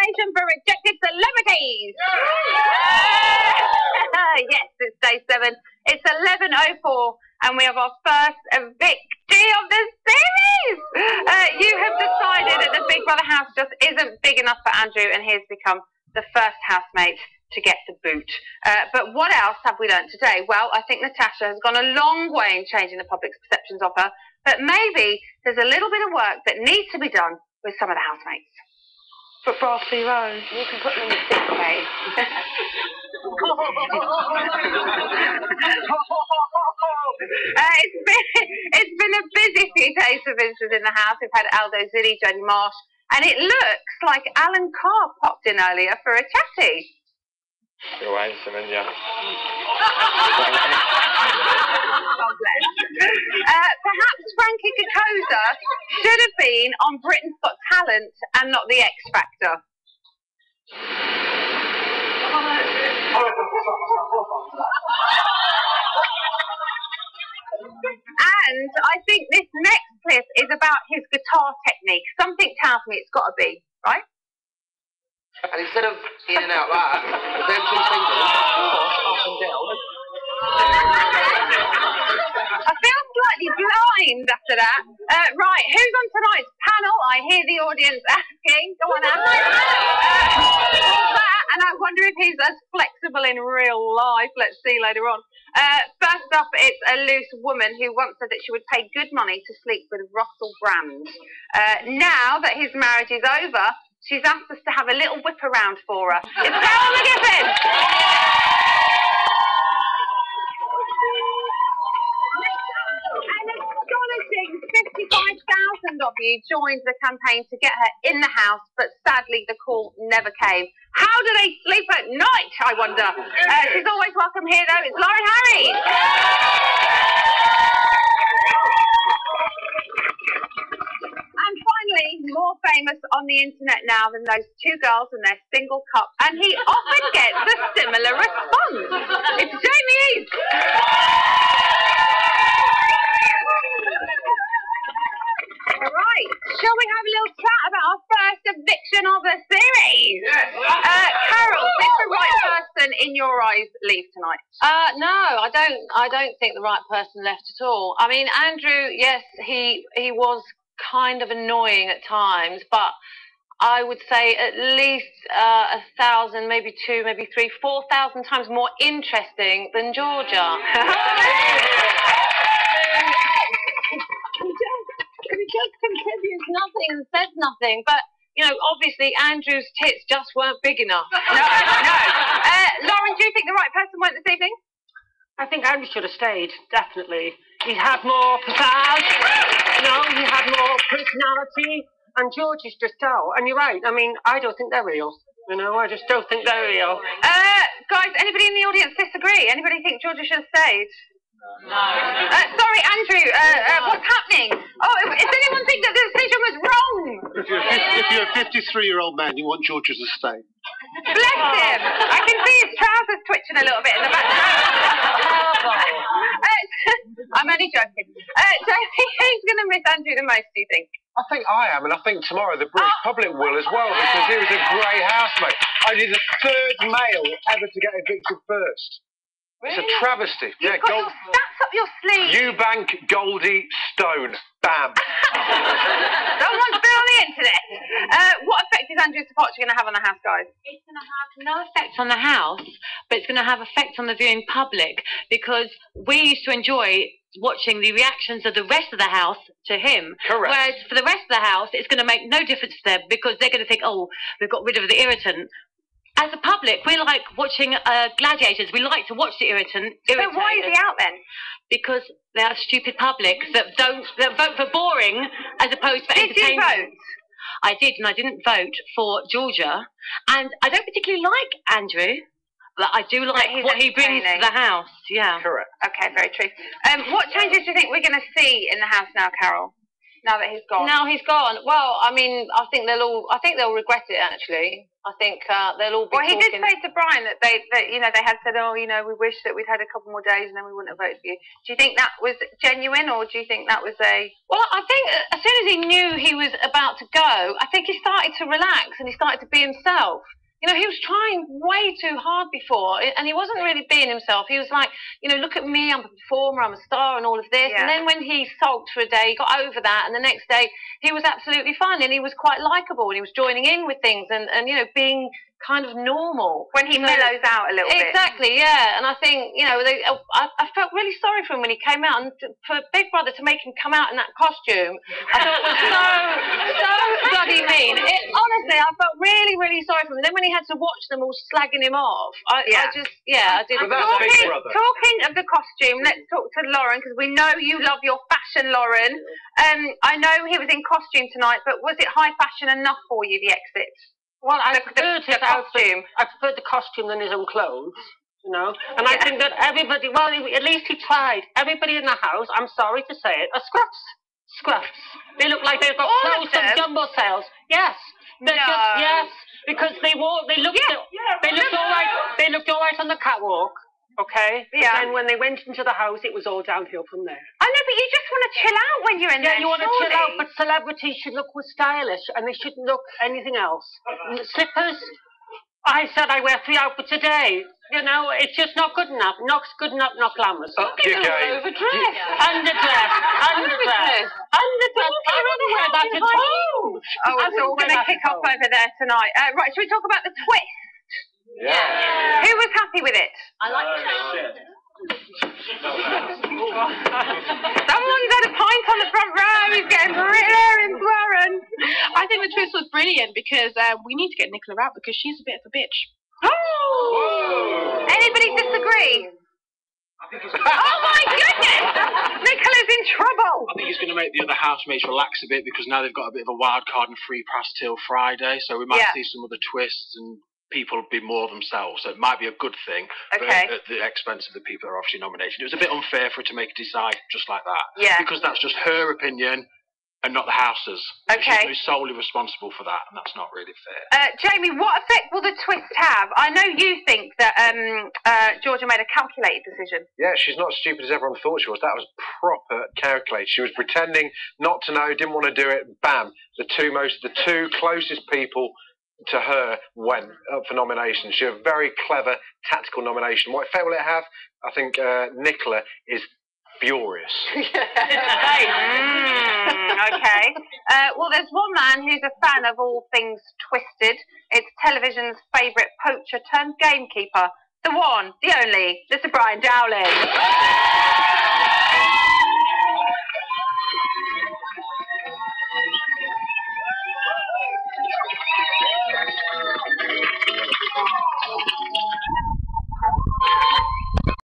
nomination for rejected celebrities. Yes, it's day 7. It's 11:04, and we have our first evictee of the series. You have decided that the Big Brother house just isn't big enough for Andrew, and he has become the first housemate to get the boot. But what else have we learned today? Well, I think Natasha has gone a long way in changing the public's perceptions of her, but maybe there's a little bit of work that needs to be done with some of the housemates. But for after your own. You can put them in the sick bay. It's been a busy few days for visitors in the house. We've had Aldo Zilli, Jodie Marsh, and it looks like Alan Carr popped in earlier for a chatty. You're handsome, aren't you? Perhaps Frankie Kokoza should have been on Britain's Got Talent and not the X Factor. And I think this next clip is about his guitar technique. Something tells me it's got to be, right? And instead of in and out like that, them 2 fingers, up and down. I feel slightly blind after that. Right, who's on tonight's panel? I hear the audience asking. Go on, Andy. And I wonder if he's as flexible in real life. Let's see later on. First up, it's a loose woman who once said that she would pay good money to sleep with Russell Brand. Now that his marriage is over, she's asked us to have a little whip around for her. It's Carol McGiffin! An astonishing 55,000 of you joined the campaign to get her in the house, but sadly the call never came. How do they sleep at night, I wonder? She's always welcome here, though. It's Lauren Harry. And finally, more famous on the internet now than those 2 girls and their single cup, and he often gets a similar response. It's Jamie East. Right, shall we have a little chat about our first eviction of the series? Carol, did the right person in your eyes leave tonight? No, I don't think the right person left at all. I mean, Andrew, yes, he was kind of annoying at times, but I would say at least 1,000, maybe 2, maybe 3, 4,000 times more interesting than Georgia. He just contributes nothing and says nothing, but, you know, obviously Andrew's tits just weren't big enough. No. Lauren, do you think the right person went this evening? I think Andrew should have stayed, definitely. He had more pizzazz, he had more personality, and George is just out. And you're right, I mean, I don't think they're real. I just don't think they're real. Guys, anybody in the audience disagree? Anybody think Georgia should have stayed? No. Sorry, Andrew, what's happening? Oh, does anyone think that the decision was wrong? If you're a 53-year-old man, you want Georgia to stay. Bless him. I can see his trousers twitching a little bit in the background. I'm only joking. Jamie, who's going to miss Andrew the most, do you think? I think I am, and I think tomorrow the British public will as well, because he was a great housemate. Only the 3rd male ever to get evicted first. Really? It's a travesty. You've got your stats up your sleeve. Eubank, Goldie, Stone. Bam. Someone's been on the internet. What effect is Andrew's departure going to have on the house, guys? It's going to have no effect on the house, but it's going to have effect on the viewing public, because we used to enjoy watching the reactions of the rest of the house to him. Correct. Whereas for the rest of the house, it's going to make no difference to them, because they're going to think, oh, we've got rid of the irritant. As a public, we like watching gladiators. We like to watch the irritant. So why is he out then? Because they are stupid public that vote for boring as opposed to entertainment. Did you vote? I did, and I didn't vote for Georgia. And I don't particularly like Andrew, but I do like what he brings to the house. Yeah. Correct. Okay, very true. What changes do you think we're going to see in the house now, Carol? Now that he's gone. Now he's gone. Well, I mean, I think they'll regret it. Actually, I think they'll all be. Well, he did say to Brian that they had said, oh, you know, we wish that we'd had a couple more days and then we wouldn't have voted for you. Do you think that was genuine, or do you think that was a? Well, I think as soon as he knew he was about to go, I think he started to relax and he started to be himself. You know, he was trying way too hard before, and he wasn't really being himself. He was like, you know, look at me, I'm a performer, I'm a star, and all of this. Yeah. And then when he sulked for a day, he got over that, and the next day he was absolutely fine, and he was quite likeable, and he was joining in with things, and you know, being kind of normal. When he mellows out a little bit. Exactly, yeah. And I think, you know, I felt really sorry for him when he came out, and for Big Brother to make him come out in that costume, I thought was so bloody mean. Honestly, I felt really, really sorry for him. And then when he had to watch them all slagging him off, I did. But that's Big Brother. Talking of the costume, let's talk to Lauren, because we know you love your fashion, Lauren. I know he was in costume tonight, but was it high fashion enough for you, the exit? Well, I preferred his costume. I preferred the costume than his own clothes, you know. And I think that everybody, well, at least he tried. Everybody in the house, I'm sorry to say it, are scruffs. Scruffs. They look like they've got clothes from jumbo sales. Yes. Yes. Because they looked all right. They looked all right on the catwalk. Okay. Yeah. And when they went into the house, it was all downhill from there. I know, but you just want to chill out when you're in there. Yeah, you want to chill out, but celebrities should look stylish, and they shouldn't look anything else. Slippers. I said I wear 3 outfits a day. You know, it's just not good enough. Not good enough, not glamorous. Up your game. Overdressed. Underdressed. I wouldn't wear that at all. Oh, it's all going to kick off over there tonight. Right, should we talk about the twist? Yeah. Who was happy with it? I like it. Someone's had a pint on the front row. He's getting there in Warren. I think the twist was brilliant because we need to get Nicola out because she's a bit of a bitch. Oh! Anybody disagree? Oh my goodness! Nicola's in trouble. I think he's going to make the other housemates relax a bit because now they've got a bit of a wild card and free pass till Friday, so we might see some other twists and people be more themselves. So it might be a good thing, but at the expense of the people that are obviously nominated. It was a bit unfair for her to make a decide just like that. Yeah. Because that's just her opinion and not the house's. Okay. She's solely responsible for that, and that's not really fair. Jamie, what effect will the twist have? I know you think that Georgia made a calculated decision. Yeah, she's not as stupid as everyone thought she was. That was proper calculated. She was pretending not to know, didn't want to do it. Bam. The two closest people to her went up for nomination. She had a very clever tactical nomination. What effect will it have? I think Nicola is furious. Okay. Well, there's one man who's a fan of all things twisted. It's television's favourite poacher turned gamekeeper. The one, the only, Mr. Brian Dowling.